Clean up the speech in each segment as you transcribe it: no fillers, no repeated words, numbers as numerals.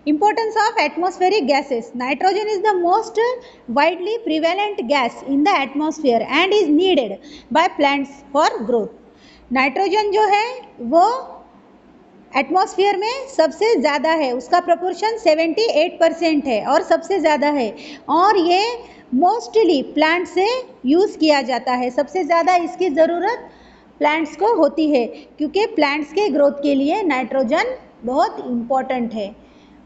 Importance of atmospheric gases. Nitrogen is the most widely prevalent gas in the atmosphere and is needed by plants for growth. Nitrogen जो है वो atmosphere में सबसे ज़्यादा है, उसका प्रोपोर्शन 78% है और सबसे ज़्यादा है, और ये मोस्टली प्लांट से यूज़ किया जाता है। सबसे ज़्यादा इसकी ज़रूरत प्लांट्स को होती है क्योंकि प्लांट्स के ग्रोथ के लिए नाइट्रोजन बहुत इम्पॉर्टेंट है,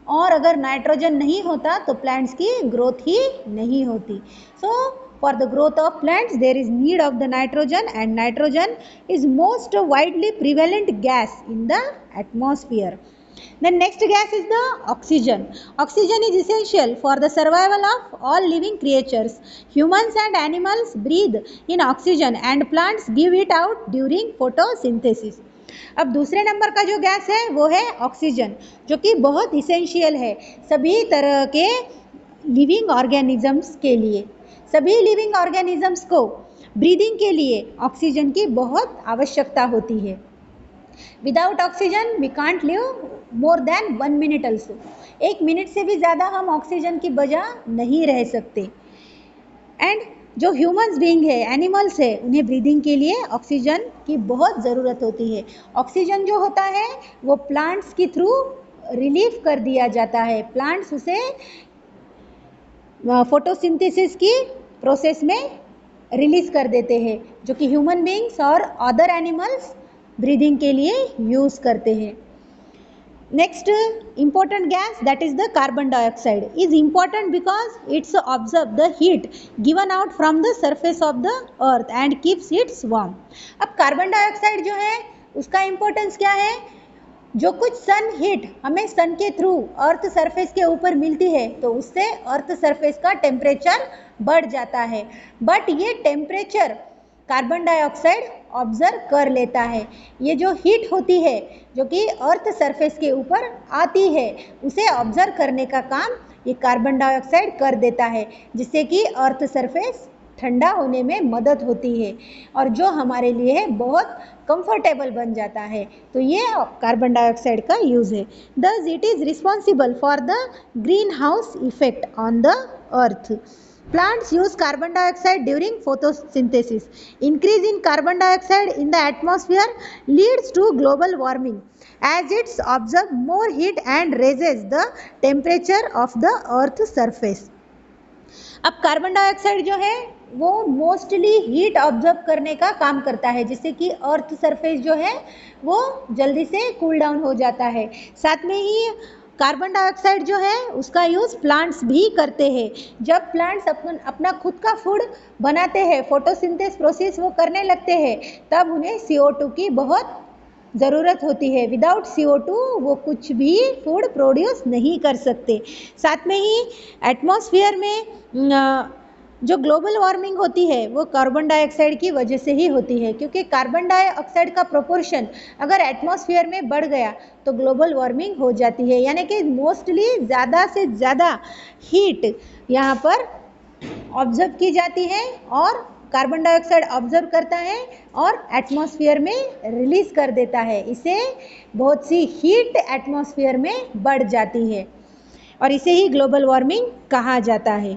और अगर नाइट्रोजन नहीं होता तो प्लांट्स की ग्रोथ ही नहीं होती। So for the growth of plants there is need of the nitrogen, and nitrogen is most widely prevalent gas in the atmosphere. Then next gas is the oxygen. Oxygen is essential for the survival of all living creatures. Humans and animals breathe in oxygen and plants give it out during photosynthesis. अब दूसरे number का जो gas है वो है oxygen, जो कि बहुत इसेंशियल है सभी तरह के लिविंग ऑर्गेनिजम्स के लिए। सभी लिविंग ऑर्गेनिजम्स को ब्रीदिंग के लिए ऑक्सीजन की बहुत आवश्यकता होती है। Without oxygen we can't live more than 1 minute also. 1 minute से भी ज़्यादा हम ऑक्सीजन की बजाय नहीं रह सकते। एंड जो ह्यूमन्स बीइंग है, एनिमल्स है, उन्हें ब्रीदिंग के लिए ऑक्सीजन की बहुत ज़रूरत होती है। ऑक्सीजन जो होता है वो प्लांट्स के थ्रू रिलीव कर दिया जाता है। प्लांट्स उसे फोटोसिंथेसिस की प्रोसेस में रिलीज कर देते हैं, जो कि ह्यूमन बीइंग्स और अदर एनिमल्स ब्रीदिंग के लिए यूज़ करते हैं। Next important gas, that is the carbon dioxide, is important because it's absorb the heat given out from the surface of the earth and keeps it warm. अब carbon dioxide जो है उसका importance क्या है? जो कुछ सन हीट हमें सन के थ्रू अर्थ सरफेस के ऊपर मिलती है तो उससे अर्थ सरफेस का टेम्परेचर बढ़ जाता है, बट ये टेम्परेचर कार्बन डाइऑक्साइड ऑब्जर्व कर लेता है। ये जो हीट होती है जो कि अर्थ सरफेस के ऊपर आती है उसे ऑब्जर्व करने का काम ये कार्बन डाइऑक्साइड कर देता है, जिससे कि अर्थ सरफेस ठंडा होने में मदद होती है और जो हमारे लिए बहुत कंफर्टेबल बन जाता है। तो ये कार्बन डाइऑक्साइड का यूज़ है। Thus it is responsible for the green house effect on the earth. Plants use carbon dioxide during photosynthesis. Increase in carbon dioxide in the atmosphere leads to global warming as it absorbs more heat and raises the temperature of the earth surface. अब carbon dioxide जो है वो mostly heat observe करने का काम करता है, जिससे कि अर्थ सरफेस जो है वो जल्दी से कूल डाउन हो जाता है। साथ में ही कार्बन डाइऑक्साइड जो है उसका यूज़ प्लांट्स भी करते हैं। जब प्लांट्स अपना खुद का फूड बनाते हैं, फोटोसिंथेसिस प्रोसेस वो करने लगते हैं, तब उन्हें CO2 की बहुत ज़रूरत होती है। विदाउट CO2 वो कुछ भी फूड प्रोड्यूस नहीं कर सकते। साथ में ही एटमॉस्फेयर में जो ग्लोबल वार्मिंग होती है वो कार्बन डाइऑक्साइड की वजह से ही होती है, क्योंकि कार्बन डाइऑक्साइड का प्रोपोर्शन अगर एटमॉस्फेयर में बढ़ गया तो ग्लोबल वार्मिंग हो जाती है, यानी कि मोस्टली ज़्यादा से ज़्यादा हीट यहाँ पर ऑब्जर्व की जाती है और कार्बन डाइऑक्साइड ऑब्जर्व करता है और एटमॉस्फेयर में रिलीज कर देता है। इसे बहुत सी हीट एटमॉस्फेयर में बढ़ जाती है और इसे ही ग्लोबल वार्मिंग कहा जाता है।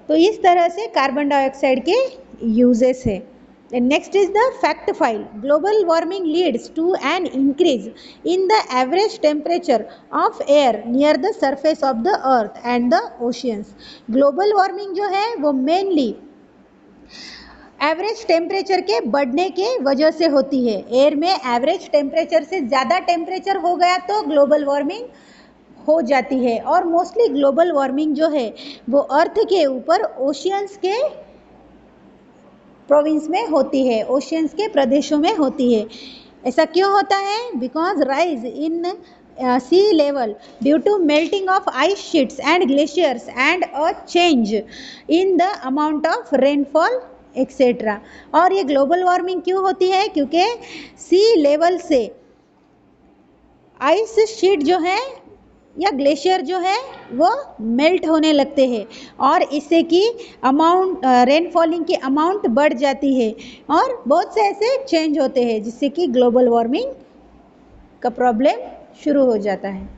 तो इस तरह से कार्बन डाइऑक्साइड के यूजेस है। Next is the fact file. Global warming leads to an increase in the average temperature of air near the surface of the earth and the oceans. Global warming जो है वो mainly average temperature के बढ़ने के वजह से होती है। एयर में एवरेज टेम्परेचर से ज़्यादा टेम्परेचर हो गया तो ग्लोबल वार्मिंग हो जाती है, और मोस्टली ग्लोबल वार्मिंग जो है वो अर्थ के ऊपर ओशियंस के प्रोविंस में होती है, ओशियंस के प्रदेशों में होती है। ऐसा क्यों होता है? Because rise in sea level due to melting of ice sheets and glaciers and a change in the amount of rainfall etcetera. और ये ग्लोबल वार्मिंग क्यों होती है? क्योंकि सी लेवल से आइस शीट जो है या ग्लेशियर जो है वो मेल्ट होने लगते हैं और इससे कि अमाउंट रेनफॉलिंग की अमाउंट बढ़ जाती है और बहुत से ऐसे चेंज होते हैं जिससे कि ग्लोबल वार्मिंग का प्रॉब्लम शुरू हो जाता है।